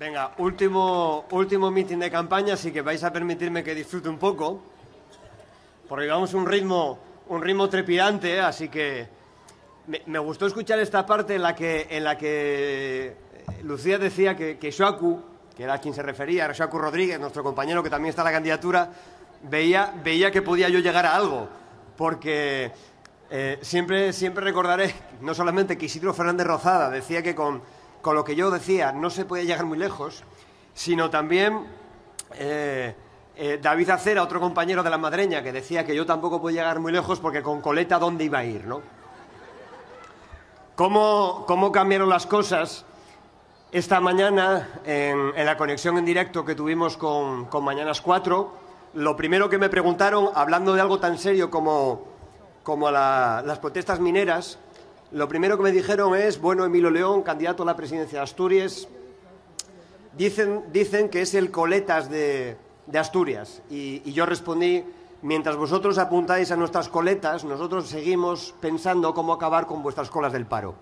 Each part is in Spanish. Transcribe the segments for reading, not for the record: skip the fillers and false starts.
Venga, último meeting de campaña, así que vais a permitirme que disfrute un poco, porque llevamos un ritmo trepidante, así que me gustó escuchar esta parte en la que Lucía decía que Xoacu, que era a quien se refería, Xoacu Rodríguez, nuestro compañero que también está en la candidatura, veía que podía yo llegar a algo, porque siempre recordaré no solamente que Isidro Fernández Rozada decía que con lo que yo decía no se podía llegar muy lejos, sino también David Acera, otro compañero de La Madreña, que decía que yo tampoco podía llegar muy lejos porque con Coleta ¿dónde iba a ir, no? ¿Cómo cambiaron las cosas esta mañana en la conexión en directo que tuvimos con Mañanas 4? Lo primero que me preguntaron, hablando de algo tan serio como las protestas mineras, lo primero que me dijeron es, bueno, Emilio León, candidato a la presidencia de Asturias, dicen que es el Coletas de Asturias. Y yo respondí, mientras vosotros apuntáis a nuestras coletas, nosotros seguimos pensando cómo acabar con vuestras colas del paro.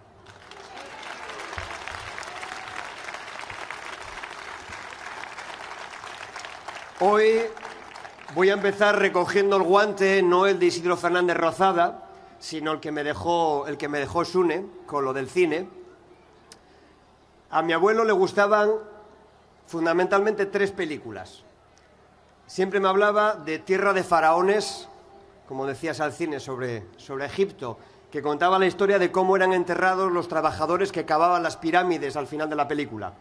Hoy voy a empezar recogiendo el guante, no el de Isidro Fernández Rozada, sino el que me dejó Sune, con lo del cine. A mi abuelo le gustaban fundamentalmente 3 películas. Siempre me hablaba de Tierra de Faraones, como decías al cine, sobre Egipto, que contaba la historia de cómo eran enterrados los trabajadores que cavaban las pirámides al final de la película.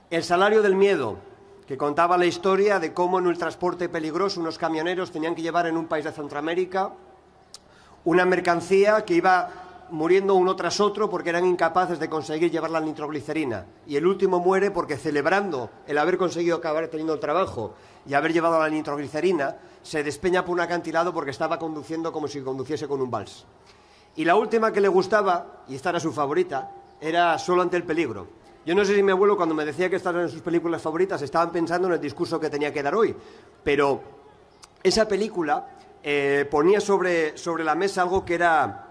El Salario del Miedo, que contaba la historia de cómo en un transporte peligroso unos camioneros tenían que llevar en un país de Centroamérica una mercancía que iba muriendo uno tras otro porque eran incapaces de conseguir llevar la nitroglicerina. Y el último muere porque, celebrando el haber conseguido acabar teniendo el trabajo y haber llevado la nitroglicerina, se despeña por un acantilado porque estaba conduciendo como si conduciese con un vals. Y la última que le gustaba, y esta era su favorita, era Solo ante el peligro. Yo no sé si mi abuelo, cuando me decía que estas eran sus películas favoritas, estaban pensando en el discurso que tenía que dar hoy, pero esa película ponía sobre la mesa algo que era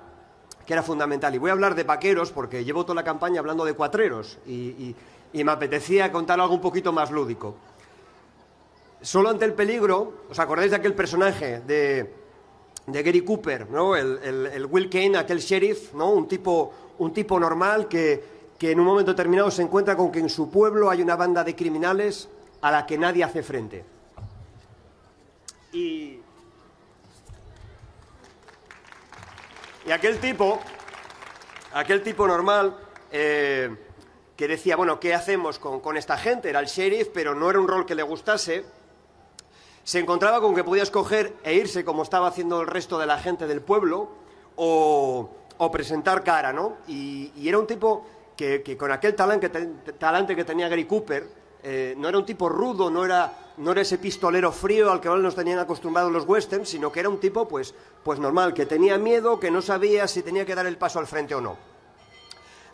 fundamental. Y voy a hablar de vaqueros porque llevo toda la campaña hablando de cuatreros y me apetecía contar algo un poquito más lúdico. Solo ante el peligro, ¿os acordáis de aquel personaje de Gary Cooper, ¿no? El Will Kane, aquel sheriff, ¿no? Un tipo normal que en un momento determinado se encuentra con que en su pueblo hay una banda de criminales a la que nadie hace frente. Y aquel tipo normal que decía, bueno, ¿qué hacemos con esta gente? Era el sheriff, pero no era un rol que le gustase. Se encontraba con que podía escoger e irse como estaba haciendo el resto de la gente del pueblo o presentar cara, ¿no? Y era un tipo que con aquel talante que tenía Gary Cooper, no era un tipo rudo, no era ese pistolero frío al que nos tenían acostumbrados los westerns, sino que era un tipo pues normal, que tenía miedo, que no sabía si tenía que dar el paso al frente o no.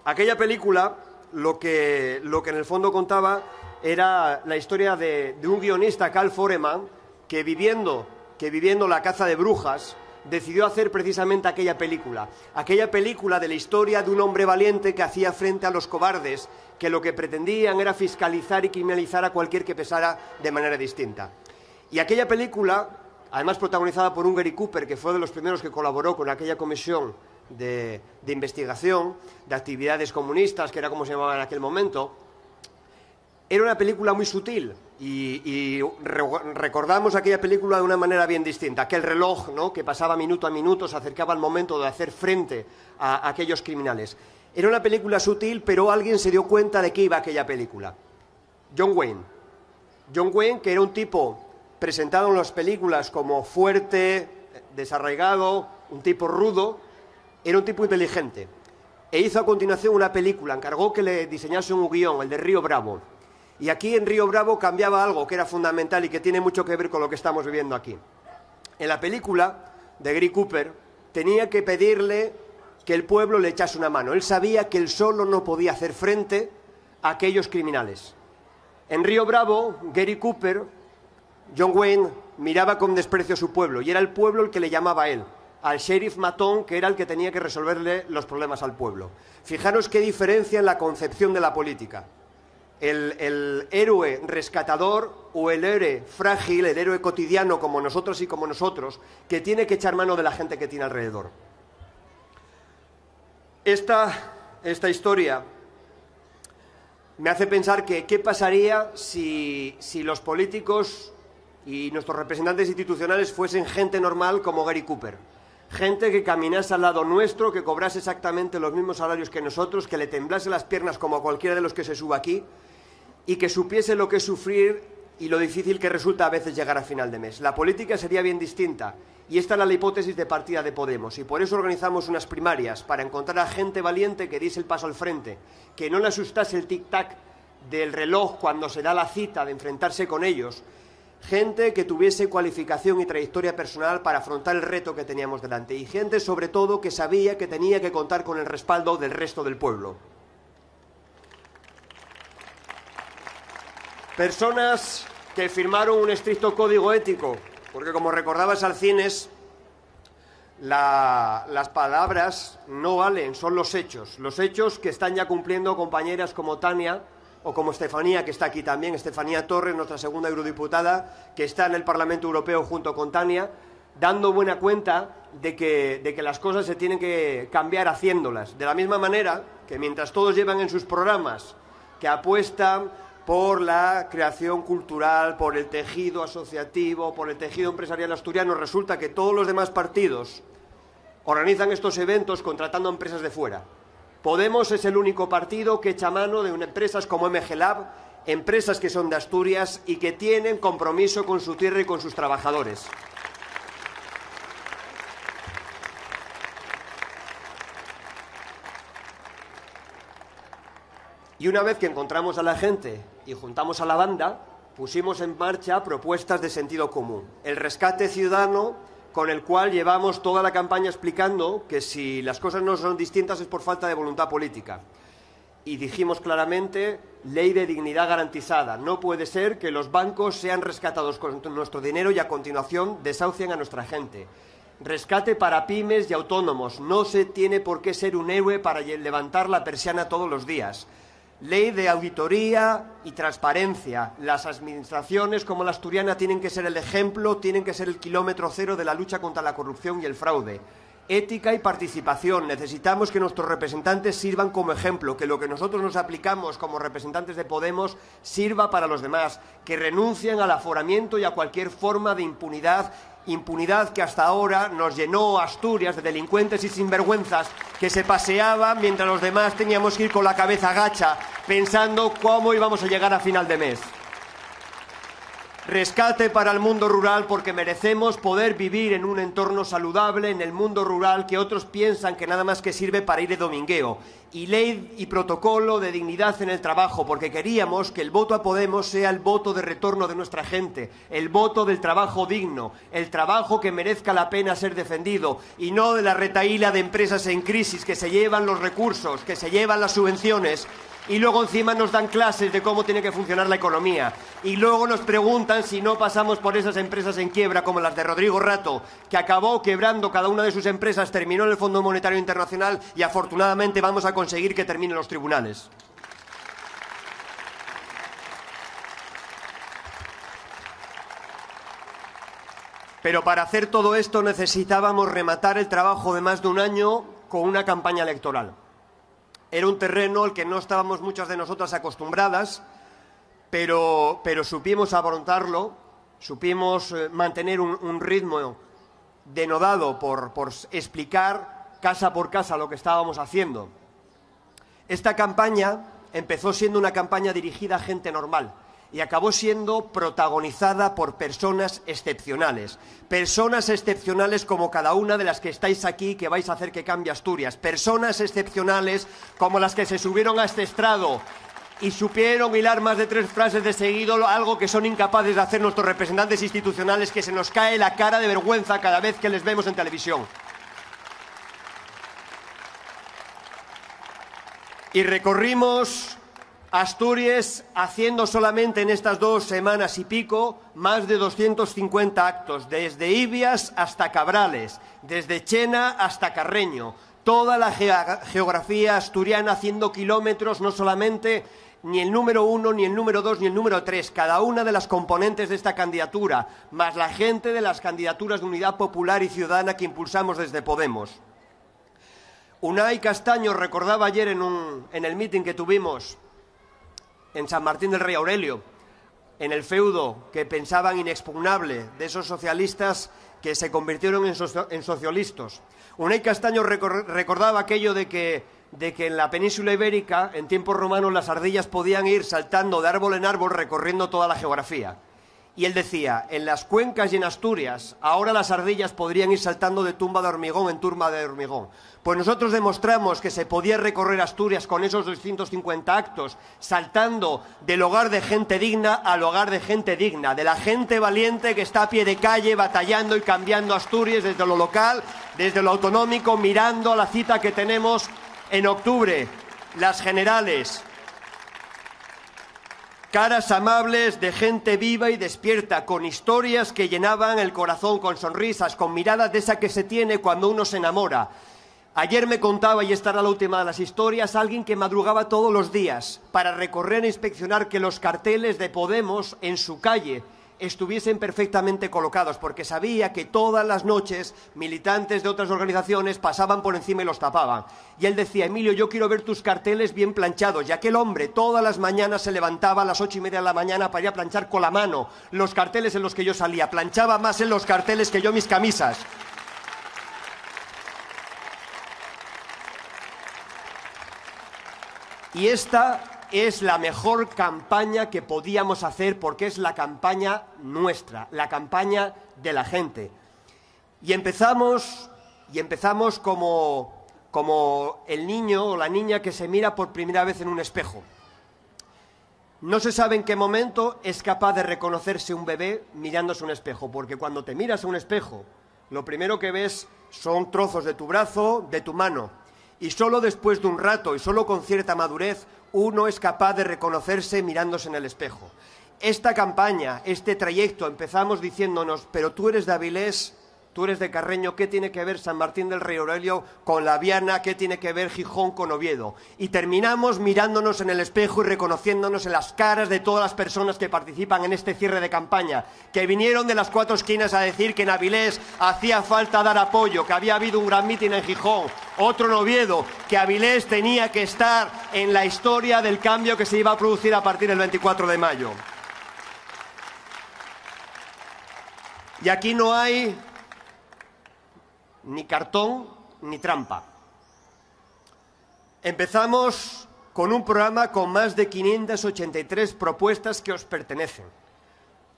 Aquella película lo que en el fondo contaba era la historia de un guionista, Cal Foreman, que viviendo la caza de brujas, decidió hacer precisamente aquella película de la historia de un hombre valiente que hacía frente a los cobardes, que lo que pretendían era fiscalizar y criminalizar a cualquier que pensara de manera distinta. Y aquella película, además protagonizada por un Gary Cooper, que fue de los primeros que colaboró con aquella comisión de investigación de actividades comunistas, que era como se llamaba en aquel momento, era una película muy sutil y recordamos aquella película de una manera bien distinta. Aquel reloj, ¿no?, que pasaba minuto a minuto, se acercaba el momento de hacer frente a aquellos criminales. Era una película sutil, pero alguien se dio cuenta de qué iba aquella película. John Wayne, que era un tipo presentado en las películas como fuerte, desarraigado, un tipo rudo, era un tipo inteligente. E hizo a continuación una película, encargó que le diseñase un guión, el de Río Bravo. Y aquí en Río Bravo cambiaba algo que era fundamental y que tiene mucho que ver con lo que estamos viviendo aquí. En la película de Gary Cooper tenía que pedirle que el pueblo le echase una mano. Él sabía que él solo no podía hacer frente a aquellos criminales. En Río Bravo, Gary Cooper, John Wayne, miraba con desprecio a su pueblo y era el pueblo el que le llamaba a él, al sheriff matón, que era el que tenía que resolverle los problemas al pueblo. Fijaros qué diferencia en la concepción de la política. el héroe rescatador o el héroe frágil, el héroe cotidiano como nosotros y como nosotros, que tiene que echar mano de la gente que tiene alrededor. Esta historia me hace pensar que qué pasaría si los políticos y nuestros representantes institucionales fuesen gente normal como Gary Cooper. Gente que caminase al lado nuestro, que cobrase exactamente los mismos salarios que nosotros, que le temblase las piernas como a cualquiera de los que se suba aquí y que supiese lo que es sufrir y lo difícil que resulta a veces llegar a final de mes. La política sería bien distinta y esta era la hipótesis de partida de Podemos y por eso organizamos unas primarias para encontrar a gente valiente que diese el paso al frente, que no le asustase el tic-tac del reloj cuando se da la cita de enfrentarse con ellos. Gente que tuviese cualificación y trayectoria personal para afrontar el reto que teníamos delante. Y gente, sobre todo, que sabía que tenía que contar con el respaldo del resto del pueblo. Personas que firmaron un estricto código ético, porque como recordaba Salcines, las palabras no valen, son los hechos que están ya cumpliendo compañeras como Tania, o como Estefanía, que está aquí también, Estefanía Torres, nuestra segunda eurodiputada, que está en el Parlamento Europeo junto con Tania, dando buena cuenta de que las cosas se tienen que cambiar haciéndolas. De la misma manera que mientras todos llevan en sus programas que apuestan por la creación cultural, por el tejido asociativo, por el tejido empresarial asturiano, resulta que todos los demás partidos organizan estos eventos contratando a empresas de fuera. Podemos es el único partido que echa mano de empresas como MG Lab, empresas que son de Asturias y que tienen compromiso con su tierra y con sus trabajadores. Y una vez que encontramos a la gente y juntamos a la banda, pusimos en marcha propuestas de sentido común. El rescate ciudadano, con el cual llevamos toda la campaña explicando que si las cosas no son distintas es por falta de voluntad política. Y dijimos claramente, ley de dignidad garantizada. No puede ser que los bancos sean rescatados con nuestro dinero y a continuación desahucien a nuestra gente. Rescate para pymes y autónomos. No se tiene por qué ser un héroe para levantar la persiana todos los días. Ley de auditoría y transparencia. Las administraciones como la asturiana tienen que ser el ejemplo, tienen que ser el kilómetro cero de la lucha contra la corrupción y el fraude. Ética y participación. Necesitamos que nuestros representantes sirvan como ejemplo, que lo que nosotros nos aplicamos como representantes de Podemos sirva para los demás, que renuncien al aforamiento y a cualquier forma de impunidad que hasta ahora nos llenó Asturias de delincuentes y sinvergüenzas que se paseaban mientras los demás teníamos que ir con la cabeza gacha pensando cómo íbamos a llegar a final de mes. Rescate para el mundo rural porque merecemos poder vivir en un entorno saludable en el mundo rural que otros piensan que nada más que sirve para ir de domingueo. Y ley y protocolo de dignidad en el trabajo porque queríamos que el voto a Podemos sea el voto de retorno de nuestra gente, el voto del trabajo digno, el trabajo que merezca la pena ser defendido y no de la retahíla de empresas en crisis que se llevan los recursos, que se llevan las subvenciones y luego encima nos dan clases de cómo tiene que funcionar la economía. Y luego nos preguntan si no pasamos por esas empresas en quiebra como las de Rodrigo Rato, que acabó quebrando cada una de sus empresas, terminó en el Fondo Monetario Internacional y afortunadamente vamos a conseguir que termine en los tribunales. Pero para hacer todo esto necesitábamos rematar el trabajo de más de un año con una campaña electoral. Era un terreno al que no estábamos muchas de nosotras acostumbradas, pero supimos afrontarlo, supimos mantener un ritmo denodado por explicar casa por casa lo que estábamos haciendo. Esta campaña empezó siendo una campaña dirigida a gente normal y acabó siendo protagonizada por personas excepcionales como cada una de las que estáis aquí, que vais a hacer que cambie Asturias, personas excepcionales como las que se subieron a este estrado y supieron hilar más de 3 frases de seguido, algo que son incapaces de hacer nuestros representantes institucionales, que se nos cae la cara de vergüenza cada vez que les vemos en televisión. Y recorrimos Asturias haciendo solamente en estas 2 semanas y pico más de 250 actos, desde Ibias hasta Cabrales, desde Chena hasta Carreño, toda la geografía asturiana haciendo kilómetros no solamente ni el número 1, ni el número 2, ni el número 3, cada una de las componentes de esta candidatura, más la gente de las candidaturas de Unidad Popular y Ciudadana que impulsamos desde Podemos. Unai Castaño recordaba ayer en el meeting que tuvimos en San Martín del Rey Aurelio, en el feudo que pensaban inexpugnable de esos socialistas que se convirtieron en socialistas. Unai Castaño recordaba aquello de que en la península ibérica, en tiempos romanos, las ardillas podían ir saltando de árbol en árbol recorriendo toda la geografía. Y él decía, en las cuencas y en Asturias, ahora las ardillas podrían ir saltando de tumba de hormigón en tumba de hormigón. Pues nosotros demostramos que se podía recorrer Asturias con esos 250 actos, saltando del hogar de gente digna al hogar de gente digna, de la gente valiente que está a pie de calle batallando y cambiando Asturias desde lo local, desde lo autonómico, mirando a la cita que tenemos en octubre, las generales. Caras amables de gente viva y despierta, con historias que llenaban el corazón, con sonrisas, con miradas de esa que se tiene cuando uno se enamora. Ayer me contaba, y esta era la última de las historias, alguien que madrugaba todos los días para recorrer e inspeccionar que los carteles de Podemos en su calle estuviesen perfectamente colocados, porque sabía que todas las noches militantes de otras organizaciones pasaban por encima y los tapaban. Y él decía, Emilio, yo quiero ver tus carteles bien planchados. Y aquel hombre todas las mañanas se levantaba a las 8:30 de la mañana para ir a planchar con la mano los carteles en los que yo salía. Planchaba más en los carteles que yo mis camisas. Y esta es la mejor campaña que podíamos hacer porque es la campaña nuestra, la campaña de la gente. Y empezamos como el niño o la niña que se mira por primera vez en un espejo. No se sabe en qué momento es capaz de reconocerse un bebé mirándose un espejo, porque cuando te miras a un espejo, lo primero que ves son trozos de tu brazo, de tu mano. Y solo después de un rato y solo con cierta madurez uno es capaz de reconocerse mirándose en el espejo. Esta campaña, este trayecto, empezamos diciéndonos, pero tú eres de Avilés, tú eres de Carreño, ¿qué tiene que ver San Martín del Rey Aurelio con La Viana? ¿Qué tiene que ver Gijón con Oviedo? Y terminamos mirándonos en el espejo y reconociéndonos en las caras de todas las personas que participan en este cierre de campaña, que vinieron de las cuatro esquinas a decir que en Avilés hacía falta dar apoyo, que había habido un gran mitin en Gijón, otro en Oviedo, que Avilés tenía que estar en la historia del cambio que se iba a producir a partir del 24 de mayo. Y aquí no hay ni cartón ni trampa. Empezamos con un programa con más de 583 propuestas que os pertenecen.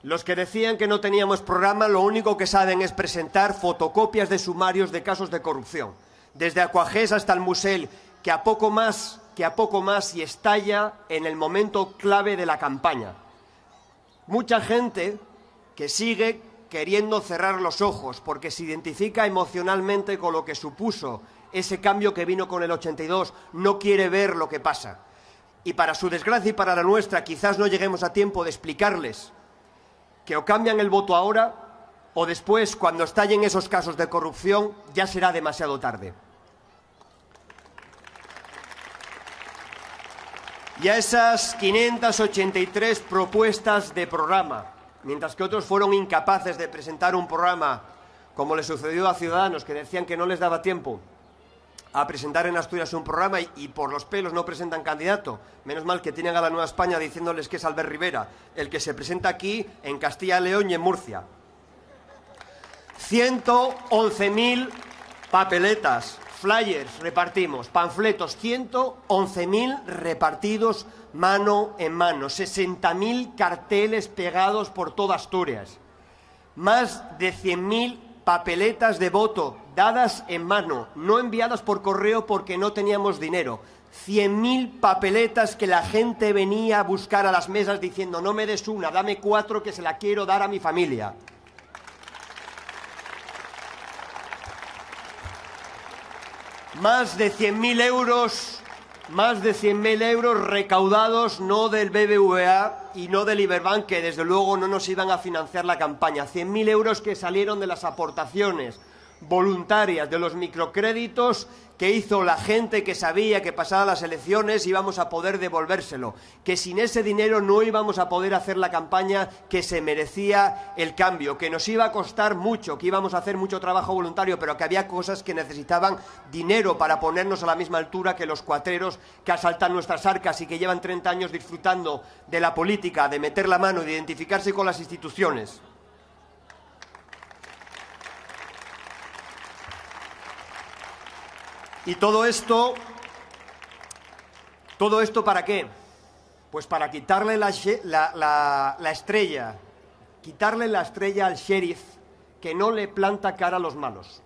Los que decían que no teníamos programa, lo único que saben es presentar fotocopias de sumarios de casos de corrupción, desde Aquagés hasta el Musel, que a poco más y estalla en el momento clave de la campaña. Mucha gente que sigue queriendo cerrar los ojos porque se identifica emocionalmente con lo que supuso ese cambio que vino con el 82, no quiere ver lo que pasa. Y para su desgracia y para la nuestra, quizás no lleguemos a tiempo de explicarles que o cambian el voto ahora o después, cuando estallen esos casos de corrupción, ya será demasiado tarde. Y a esas 583 propuestas de programa, mientras que otros fueron incapaces de presentar un programa, como le sucedió a Ciudadanos, que decían que no les daba tiempo a presentar en Asturias un programa y por los pelos no presentan candidato. Menos mal que tienen a la Nueva España diciéndoles que es Albert Rivera, el que se presenta aquí en Castilla y León y en Murcia. 111.000 papeletas, flyers repartimos, panfletos, 111.000 repartidos mano en mano, 60.000 carteles pegados por toda Asturias, más de 100.000 papeletas de voto dadas en mano, no enviadas por correo porque no teníamos dinero, 100.000 papeletas que la gente venía a buscar a las mesas diciendo no me des una, dame 4 que se la quiero dar a mi familia. Más de 100.000 euros recaudados no del BBVA y no del Iberbank, que desde luego no nos iban a financiar la campaña. 100.000 euros que salieron de las aportaciones voluntarias, de los microcréditos que hizo la gente que sabía que pasadas las elecciones íbamos a poder devolvérselo, que sin ese dinero no íbamos a poder hacer la campaña que se merecía el cambio, que nos iba a costar mucho, que íbamos a hacer mucho trabajo voluntario, pero que había cosas que necesitaban dinero para ponernos a la misma altura que los cuatreros que asaltan nuestras arcas y que llevan 30 años disfrutando de la política, de meter la mano, de identificarse con las instituciones. ¿Y todo esto para qué? Pues para quitarle la estrella al sheriff que no le planta cara a los malos.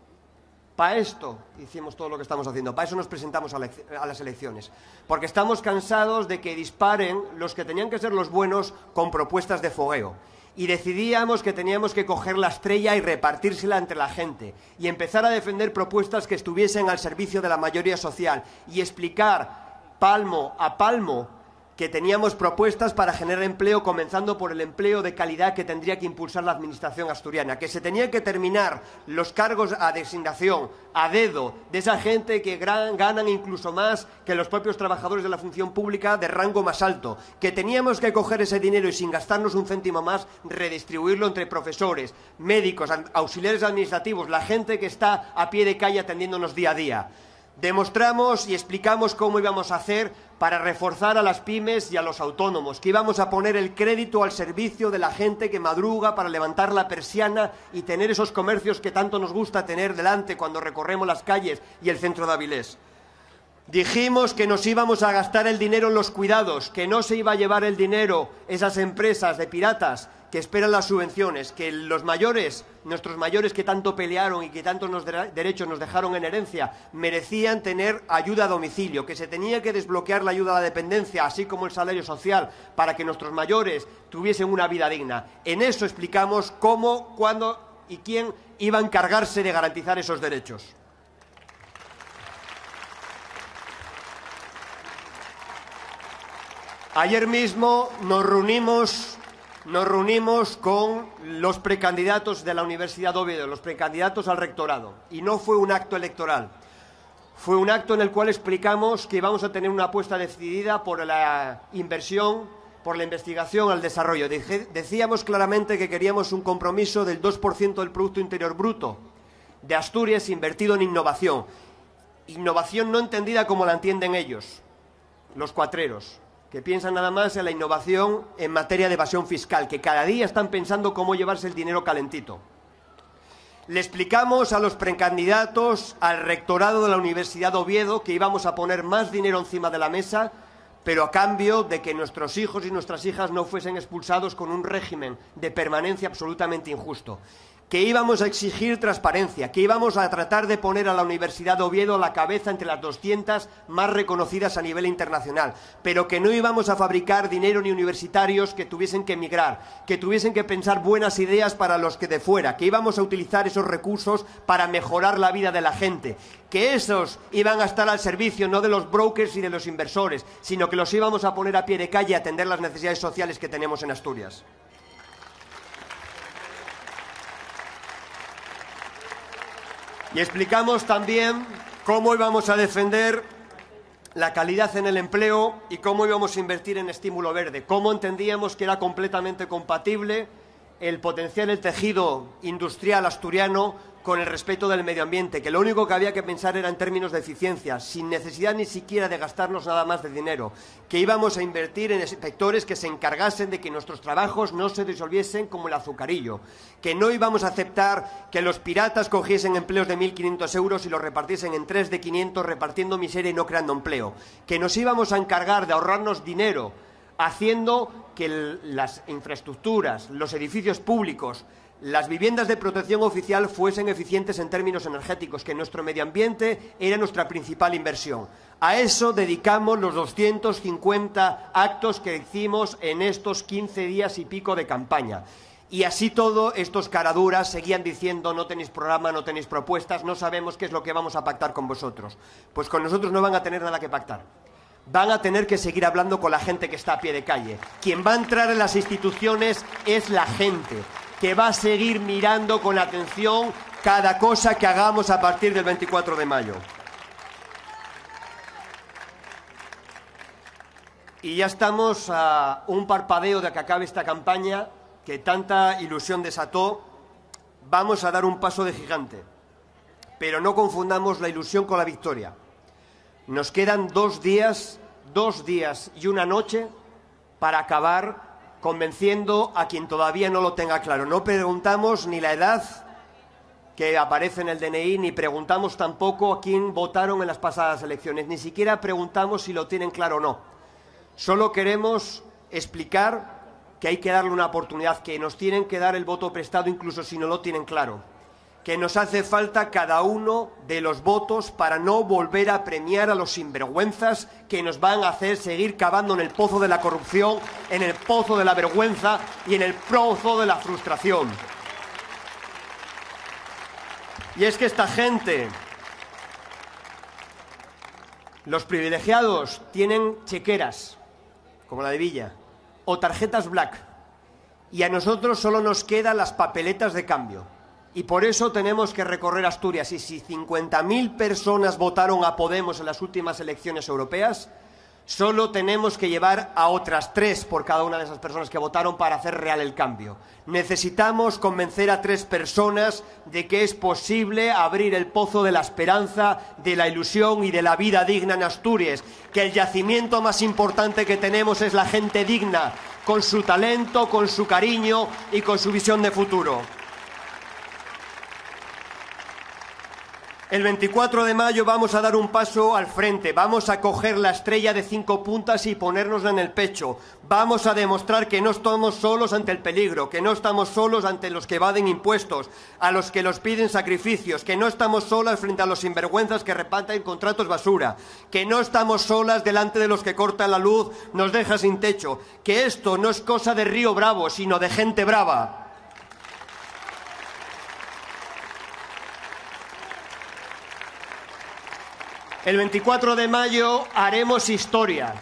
Para esto hicimos todo lo que estamos haciendo, para eso nos presentamos a las elecciones. Porque estamos cansados de que disparen los que tenían que ser los buenos con propuestas de fogueo. Y decidíamos que teníamos que coger la estrella y repartírsela entre la gente y empezar a defender propuestas que estuviesen al servicio de la mayoría social y explicar palmo a palmo que teníamos propuestas para generar empleo, comenzando por el empleo de calidad que tendría que impulsar la administración asturiana, que se tenían que terminar los cargos a designación, a dedo, de esa gente que ganan incluso más que los propios trabajadores de la función pública de rango más alto, que teníamos que coger ese dinero y sin gastarnos un céntimo más, redistribuirlo entre profesores, médicos, auxiliares administrativos, la gente que está a pie de calle atendiéndonos día a día. Demostramos y explicamos cómo íbamos a hacer para reforzar a las pymes y a los autónomos, que íbamos a poner el crédito al servicio de la gente que madruga para levantar la persiana y tener esos comercios que tanto nos gusta tener delante cuando recorremos las calles y el centro de Avilés. Dijimos que nos íbamos a gastar el dinero en los cuidados, que no se iba a llevar el dinero esas empresas de piratas que esperan las subvenciones, que los mayores, nuestros mayores que tanto pelearon y que tantos derechos nos dejaron en herencia, merecían tener ayuda a domicilio, que se tenía que desbloquear la ayuda a la dependencia, así como el salario social, para que nuestros mayores tuviesen una vida digna. En eso explicamos cómo, cuándo y quién iba a encargarse de garantizar esos derechos. Ayer mismo nos reunimos con los precandidatos de la Universidad de Oviedo, los precandidatos al rectorado. Y no fue un acto electoral. Fue un acto en el cual explicamos que íbamos a tener una apuesta decidida por la inversión, por la investigación, al desarrollo. Decíamos claramente que queríamos un compromiso del 2% del Producto Interior Bruto de Asturias invertido en innovación. Innovación no entendida como la entienden ellos, los cuatreros, que piensan nada más en la innovación en materia de evasión fiscal, que cada día están pensando cómo llevarse el dinero calentito. Le explicamos a los precandidatos al rectorado de la Universidad de Oviedo que íbamos a poner más dinero encima de la mesa, pero a cambio de que nuestros hijos y nuestras hijas no fuesen expulsados con un régimen de permanencia absolutamente injusto. Que íbamos a exigir transparencia, que íbamos a tratar de poner a la Universidad de Oviedo a la cabeza entre las 200 más reconocidas a nivel internacional, pero que no íbamos a fabricar dinero ni universitarios que tuviesen que emigrar, que tuviesen que pensar buenas ideas para los que de fuera, que íbamos a utilizar esos recursos para mejorar la vida de la gente, que esos iban a estar al servicio no de los brokers y de los inversores, sino que los íbamos a poner a pie de calle a atender las necesidades sociales que tenemos en Asturias. Y explicamos también cómo íbamos a defender la calidad en el empleo y cómo íbamos a invertir en estímulo verde, cómo entendíamos que era completamente compatible el potenciar el tejido industrial asturiano con el respeto del medio ambiente, que lo único que había que pensar era en términos de eficiencia, sin necesidad ni siquiera de gastarnos nada más de dinero, que íbamos a invertir en inspectores que se encargasen de que nuestros trabajos no se disolviesen como el azucarillo, que no íbamos a aceptar que los piratas cogiesen empleos de 1.500 euros y los repartiesen en 3 de 500, repartiendo miseria y no creando empleo, que nos íbamos a encargar de ahorrarnos dinero, haciendo que las infraestructuras, los edificios públicos, las viviendas de protección oficial fuesen eficientes en términos energéticos, que nuestro medio ambiente era nuestra principal inversión. A eso dedicamos los 250 actos que hicimos en estos 15 días y pico de campaña. Y así todo, estos caraduras seguían diciendo no tenéis programa, no tenéis propuestas, no sabemos qué es lo que vamos a pactar con vosotros. Pues con nosotros no van a tener nada que pactar. Van a tener que seguir hablando con la gente que está a pie de calle. Quien va a entrar en las instituciones es la gente, que va a seguir mirando con atención cada cosa que hagamos a partir del 24 de mayo. Y ya estamos a un parpadeo de que acabe esta campaña que tanta ilusión desató. Vamos a dar un paso de gigante, pero no confundamos la ilusión con la victoria. Nos quedan 2 días y una noche para acabar convenciendo a quien todavía no lo tenga claro. No preguntamos ni la edad que aparece en el DNI, ni preguntamos tampoco a quién votaron en las pasadas elecciones, ni siquiera preguntamos si lo tienen claro o no. Solo queremos explicar que hay que darle una oportunidad, que nos tienen que dar el voto prestado incluso si no lo tienen claro, que nos hace falta cada uno de los votos para no volver a premiar a los sinvergüenzas que nos van a hacer seguir cavando en el pozo de la corrupción, en el pozo de la vergüenza y en el pozo de la frustración. Y es que esta gente, los privilegiados, tienen chequeras, como la de Villa, o tarjetas black, y a nosotros solo nos quedan las papeletas de cambio. Y por eso tenemos que recorrer Asturias. Y si 50.000 personas votaron a Podemos en las últimas elecciones europeas, solo tenemos que llevar a otras 3 por cada una de esas personas que votaron para hacer real el cambio. Necesitamos convencer a 3 personas de que es posible abrir el pozo de la esperanza, de la ilusión y de la vida digna en Asturias, que el yacimiento más importante que tenemos es la gente digna, con su talento, con su cariño y con su visión de futuro. El 24 de mayo vamos a dar un paso al frente, vamos a coger la estrella de 5 puntas y ponérnosla en el pecho. Vamos a demostrar que no estamos solos ante el peligro, que no estamos solos ante los que evaden impuestos, a los que los piden sacrificios, que no estamos solas frente a los sinvergüenzas que reparten contratos basura, que no estamos solas delante de los que cortan la luz, nos deja sin techo, que esto no es cosa de Río Bravo, sino de gente brava. El 24 de mayo haremos historia.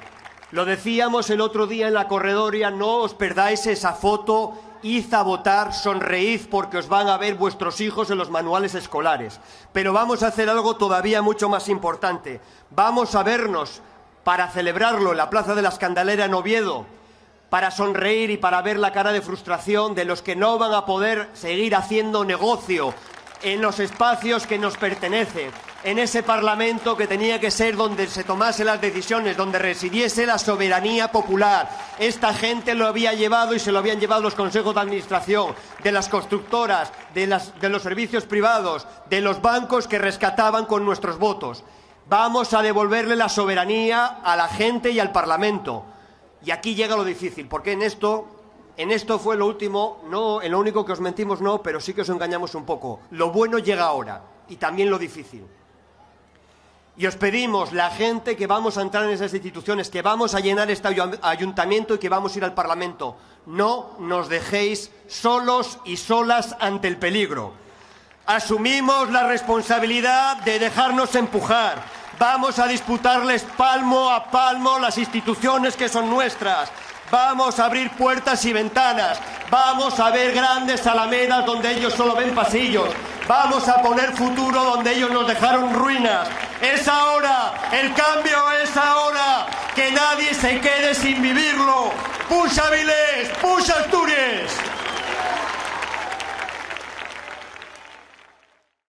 Lo decíamos el otro día en la corredoria, no os perdáis esa foto, id a votar, sonreíd porque os van a ver vuestros hijos en los manuales escolares. Pero vamos a hacer algo todavía mucho más importante. Vamos a vernos para celebrarlo en la Plaza de la Escandalera en Oviedo, para sonreír y para ver la cara de frustración de los que no van a poder seguir haciendo negocio en los espacios que nos pertenecen, en ese Parlamento que tenía que ser donde se tomasen las decisiones, donde residiese la soberanía popular. Esta gente lo había llevado y se lo habían llevado los consejos de administración, de las constructoras, de los servicios privados, de los bancos que rescataban con nuestros votos. Vamos a devolverle la soberanía a la gente y al Parlamento. Y aquí llega lo difícil, porque en esto fue lo último, no, en lo único que os mentimos no, pero sí que os engañamos un poco. Lo bueno llega ahora, y también lo difícil. Y os pedimos, la gente, que vamos a entrar en esas instituciones, que vamos a llenar este ayuntamiento y que vamos a ir al Parlamento. No nos dejéis solos y solas ante el peligro. Asumimos la responsabilidad de dejarnos empujar. Vamos a disputarles palmo a palmo las instituciones que son nuestras. Vamos a abrir puertas y ventanas. Vamos a ver grandes alamedas donde ellos solo ven pasillos. Vamos a poner futuro donde ellos nos dejaron ruinas. Es ahora, el cambio es ahora. Que nadie se quede sin vivirlo. ¡Puxa Avilés! ¡Puxa Asturias!